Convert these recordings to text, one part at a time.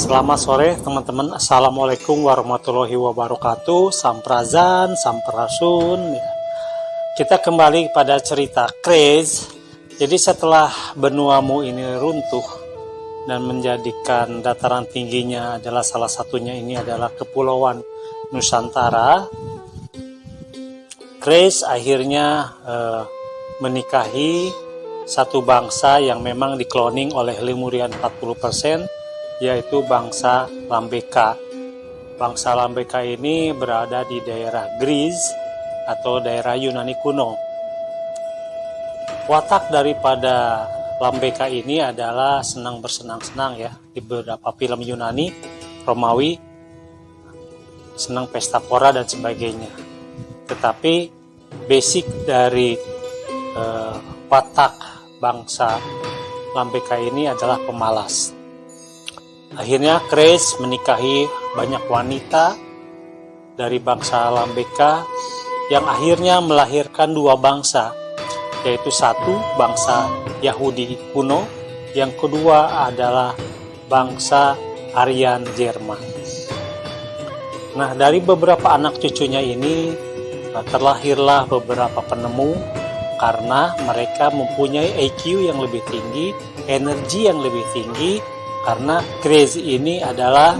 Selamat sore teman-teman. Assalamualaikum warahmatullahi wabarakatuh. Samprazan, sampurasun. Kita kembali pada cerita Kres. Jadi setelah benuamu ini runtuh dan menjadikan dataran tingginya adalah salah satunya ini adalah Kepulauan Nusantara, Kres akhirnya menikahi satu bangsa yang memang dikloning oleh Lemurian 40%, yaitu bangsa Lambeka. Bangsa Lambeka ini berada di daerah Greece atau daerah Yunani kuno. Watak daripada Lambeka ini adalah senang bersenang-senang ya. Di beberapa film Yunani, Romawi, senang pesta pora dan sebagainya. Tetapi basic dari watak bangsa Lambeka ini adalah pemalas. Akhirnya Kres menikahi banyak wanita dari bangsa Lambeka yang akhirnya melahirkan dua bangsa, yaitu satu bangsa Yahudi kuno, yang kedua adalah bangsa Aryan Jerman. Nah, dari beberapa anak cucunya ini terlahirlah beberapa penemu karena mereka mempunyai IQ yang lebih tinggi, energi yang lebih tinggi, karena Kres ini adalah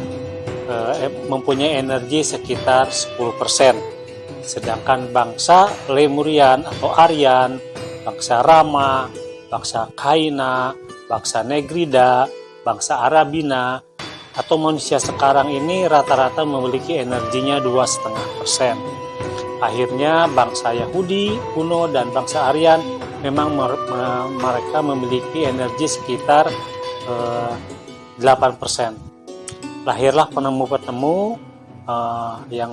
mempunyai energi sekitar 10%. Sedangkan bangsa Lemurian atau Aryan, bangsa Rama, bangsa Kaina, bangsa Negrida, bangsa Arabina, atau manusia sekarang ini rata-rata memiliki energinya 2,5%. Akhirnya bangsa Yahudi kuno dan bangsa Aryan memang mereka memiliki energi sekitar 8%. Lahirlah penemu-penemu yang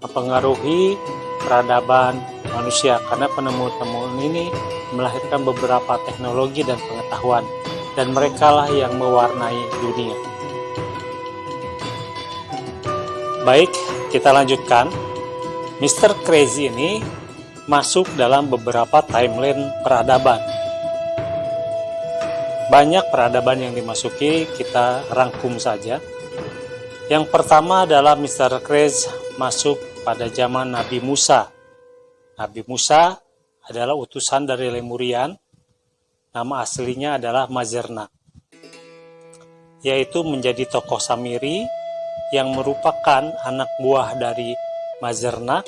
mempengaruhi peradaban manusia, karena penemu-penemu ini melahirkan beberapa teknologi dan pengetahuan, dan merekalah yang mewarnai dunia. Baik, kita lanjutkan. Mr. Crazy ini masuk dalam beberapa timeline peradaban. Banyak peradaban yang dimasuki, kita rangkum saja. Yang pertama adalah Mr. Crazy masuk pada zaman Nabi Musa. Nabi Musa adalah utusan dari Lemurian. Nama aslinya adalah Mazernak, yaitu menjadi tokoh Samiri yang merupakan anak buah dari Mazernak.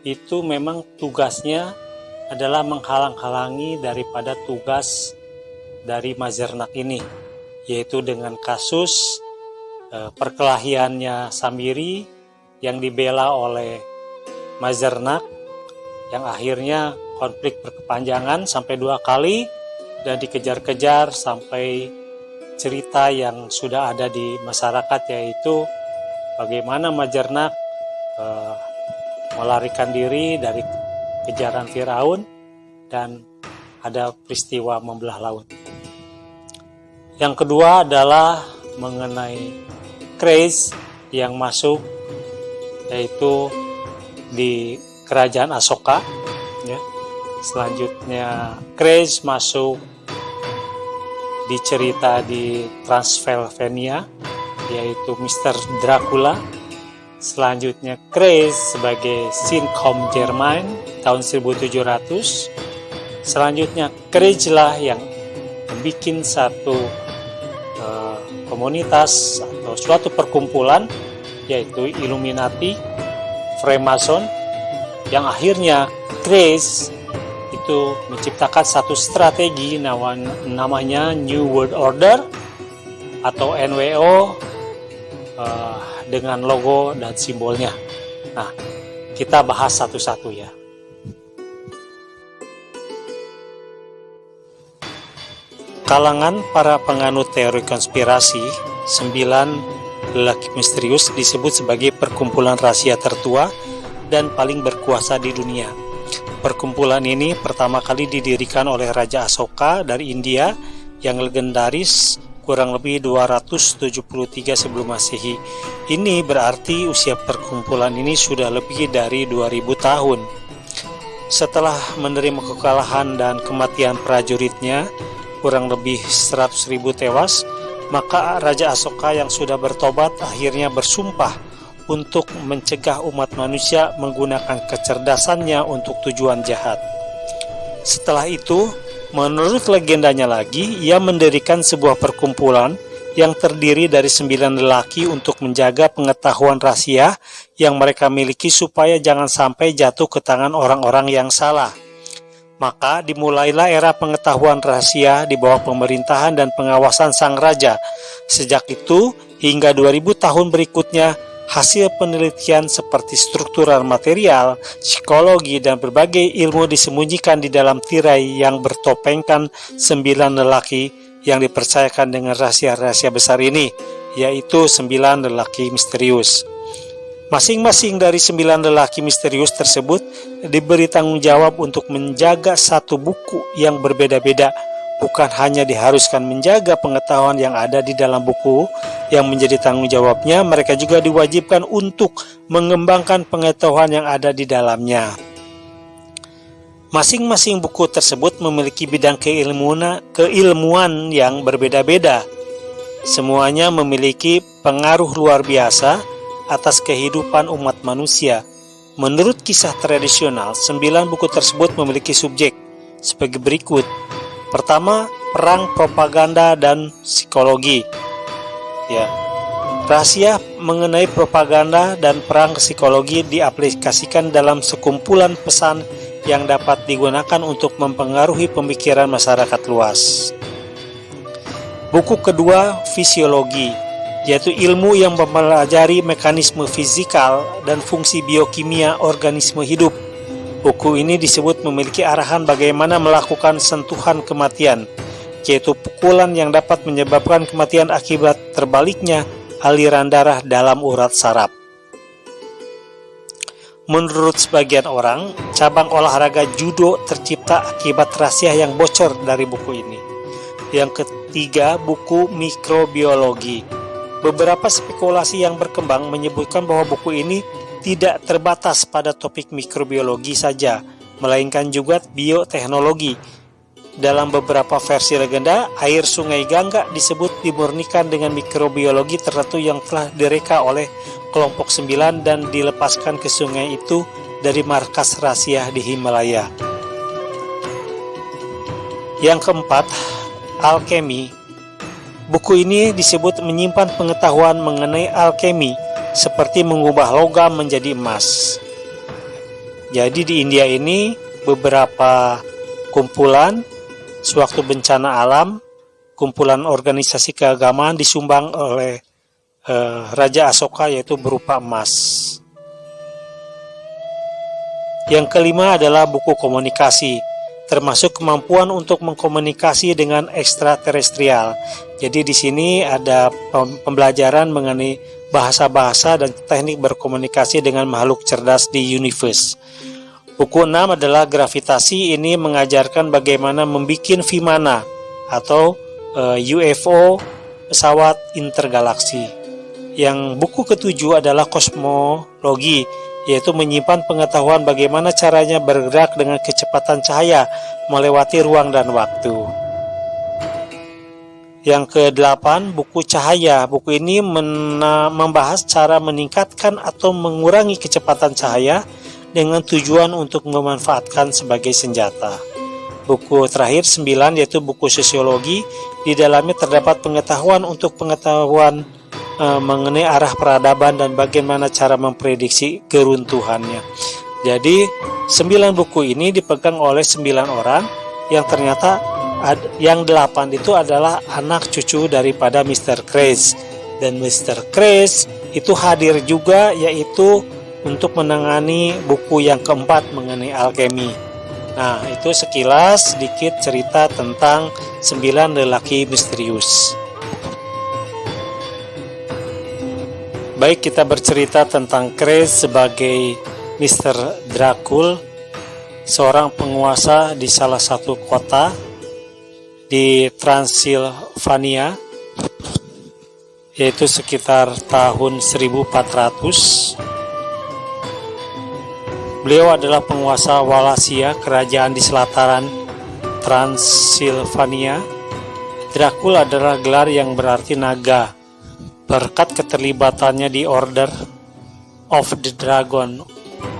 Itu memang tugasnya adalah menghalang-halangi daripada tugas dari Mazernak ini, yaitu dengan kasus perkelahiannya Samiri yang dibela oleh Mazernak, yang akhirnya konflik berkepanjangan sampai 2 kali dan dikejar-kejar sampai cerita yang sudah ada di masyarakat, yaitu bagaimana Mazernak melarikan diri dari kejaran Firaun dan ada peristiwa membelah laut. Yang kedua adalah mengenai Kres yang masuk, yaitu di kerajaan Asoka ya. Selanjutnya Kres masuk di cerita di Transylvania, yaitu Mr. Dracula. Selanjutnya Kres sebagai Sinkom Jerman tahun 1700. Selanjutnya Kres lah yang membuat satu komunitas atau suatu perkumpulan, yaitu Illuminati, Freemason, yang akhirnya Kres itu menciptakan satu strategi namanya New World Order atau NWO dengan logo dan simbolnya. Nah, kita bahas satu-satu ya. Kalangan para penganut teori konspirasi, 9 lelaki misterius disebut sebagai perkumpulan rahasia tertua dan paling berkuasa di dunia. Perkumpulan ini pertama kali didirikan oleh Raja Asoka dari India yang legendaris kurang lebih 273 sebelum Masehi. Ini berarti usia perkumpulan ini sudah lebih dari 2000 tahun. Setelah menerima kekalahan dan kematian prajuritnya, kurang lebih 100.000 tewas, Maka Raja Asoka yang sudah bertobat akhirnya bersumpah untuk mencegah umat manusia menggunakan kecerdasannya untuk tujuan jahat. Setelah itu, menurut legendanya lagi, ia mendirikan sebuah perkumpulan yang terdiri dari 9 lelaki untuk menjaga pengetahuan rahasia yang mereka miliki supaya jangan sampai jatuh ke tangan orang-orang yang salah. Maka dimulailah era pengetahuan rahasia di bawah pemerintahan dan pengawasan sang raja. Sejak itu hingga 2000 tahun berikutnya, hasil penelitian seperti struktural material, psikologi, dan berbagai ilmu disembunyikan di dalam tirai yang bertopengkan 9 lelaki yang dipercayakan dengan rahasia-rahasia besar ini, yaitu 9 lelaki misterius. Masing-masing dari 9 lelaki misterius tersebut diberi tanggung jawab untuk menjaga satu buku yang berbeda-beda. Bukan hanya diharuskan menjaga pengetahuan yang ada di dalam buku yang menjadi tanggung jawabnya, mereka juga diwajibkan untuk mengembangkan pengetahuan yang ada di dalamnya. Masing-masing buku tersebut memiliki bidang keilmuan yang berbeda-beda. Semuanya memiliki pengaruh luar biasa atas kehidupan umat manusia. Menurut kisah tradisional, 9 buku tersebut memiliki subjek sebagai berikut. Pertama, perang propaganda dan psikologi. Rahasia mengenai propaganda dan perang psikologi diaplikasikan dalam sekumpulan pesan yang dapat digunakan untuk mempengaruhi pemikiran masyarakat luas. Buku kedua, fisiologi, yaitu ilmu yang mempelajari mekanisme fisikal dan fungsi biokimia organisme hidup. Buku ini disebut memiliki arahan bagaimana melakukan sentuhan kematian, yaitu pukulan yang dapat menyebabkan kematian akibat terbaliknya aliran darah dalam urat saraf. Menurut sebagian orang, cabang olahraga judo tercipta akibat rahasia yang bocor dari buku ini. Yang ketiga, buku mikrobiologi. Beberapa spekulasi yang berkembang menyebutkan bahwa buku ini tidak terbatas pada topik mikrobiologi saja, melainkan juga bioteknologi. Dalam beberapa versi legenda, air sungai Gangga disebut dimurnikan dengan mikrobiologi tertentu yang telah direka oleh kelompok 9 dan dilepaskan ke sungai itu dari markas rahasia di Himalaya. Yang keempat, alkemi. Buku ini disebut menyimpan pengetahuan mengenai alkemi, seperti mengubah logam menjadi emas. Jadi di India ini beberapa kumpulan sewaktu bencana alam, kumpulan organisasi keagamaan disumbang oleh Raja Asoka, yaitu berupa emas. Yang kelima adalah buku komunikasi, termasuk kemampuan untuk mengkomunikasi dengan ekstraterestrial. Jadi di sini ada pembelajaran mengenai bahasa-bahasa dan teknik berkomunikasi dengan makhluk cerdas di universe. Buku 6 adalah gravitasi. Ini mengajarkan bagaimana membuat Vimana atau UFO pesawat intergalaksi. Yang buku ketujuh adalah kosmologi, yaitu menyimpan pengetahuan bagaimana caranya bergerak dengan kecepatan cahaya melewati ruang dan waktu. Yang ke-8, buku cahaya. Buku ini membahas cara meningkatkan atau mengurangi kecepatan cahaya dengan tujuan untuk memanfaatkan sebagai senjata. Buku terakhir 9 yaitu buku sosiologi. Di dalamnya terdapat pengetahuan mengenai arah peradaban dan bagaimana cara memprediksi keruntuhannya. Jadi 9 buku ini dipegang oleh 9 orang yang ternyata yang 8 itu adalah anak cucu daripada Mr. Kress. Dan Mr. Kress itu hadir juga, yaitu untuk menangani buku yang keempat mengenai alkemi. Nah, itu sekilas sedikit cerita tentang 9 lelaki misterius. Baik, kita bercerita tentang Kress sebagai Mr. Dracul, seorang penguasa di salah satu kota di Transilvania, yaitu sekitar tahun 1400. Beliau adalah penguasa Wallachia, kerajaan di selatan Transilvania, Dracul adalah gelar yang berarti naga, berkat keterlibatannya di Order of the Dragon,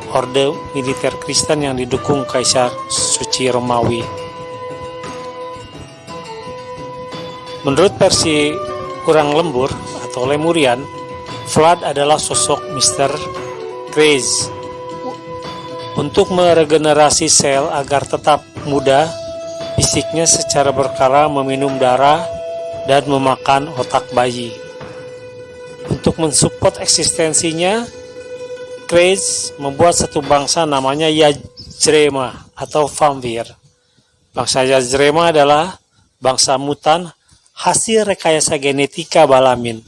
orde militer Kristen yang didukung Kaisar Suci Romawi. Menurut versi Kurang Lembur atau Lemurian, Vlad adalah sosok Mr. Craze untuk meregenerasi sel agar tetap muda fisiknya secara berkala meminum darah dan memakan otak bayi. Untuk mensupport eksistensinya, Craze membuat satu bangsa namanya Yajrema atau vampir. Bangsa Yajrema adalah bangsa mutan hasil rekayasa genetika Balamin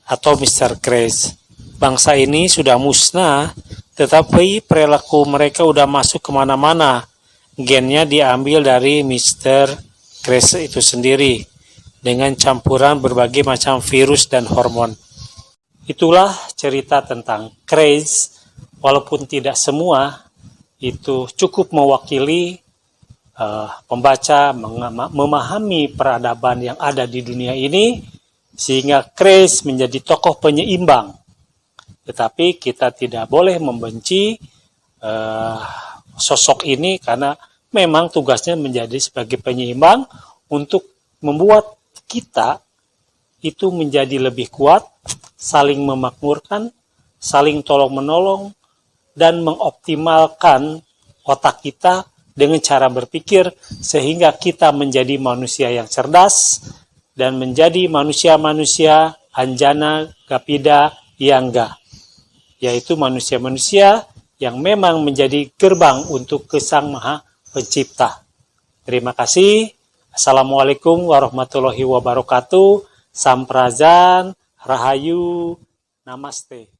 atau Mr. Craze. Bangsa ini sudah musnah, tetapi perilaku mereka udah masuk kemana-mana. Gennya diambil dari Mr. Craze itu sendiri dengan campuran berbagai macam virus dan hormon. Itulah cerita tentang Craze, walaupun tidak semua itu cukup mewakili pembaca memahami peradaban yang ada di dunia ini, sehingga Craze menjadi tokoh penyeimbang. Tetapi kita tidak boleh membenci sosok ini karena memang tugasnya menjadi sebagai penyeimbang untuk membuat kita itu menjadi lebih kuat, saling memakmurkan, saling tolong-menolong, dan mengoptimalkan otak kita dengan cara berpikir sehingga kita menjadi manusia yang cerdas dan menjadi manusia-manusia Anjana Gapida Yangga, yaitu manusia-manusia yang memang menjadi gerbang untuk ke Sang Maha Pencipta. Terima kasih. Assalamualaikum warahmatullahi wabarakatuh. Samprazan, Rahayu, Namaste.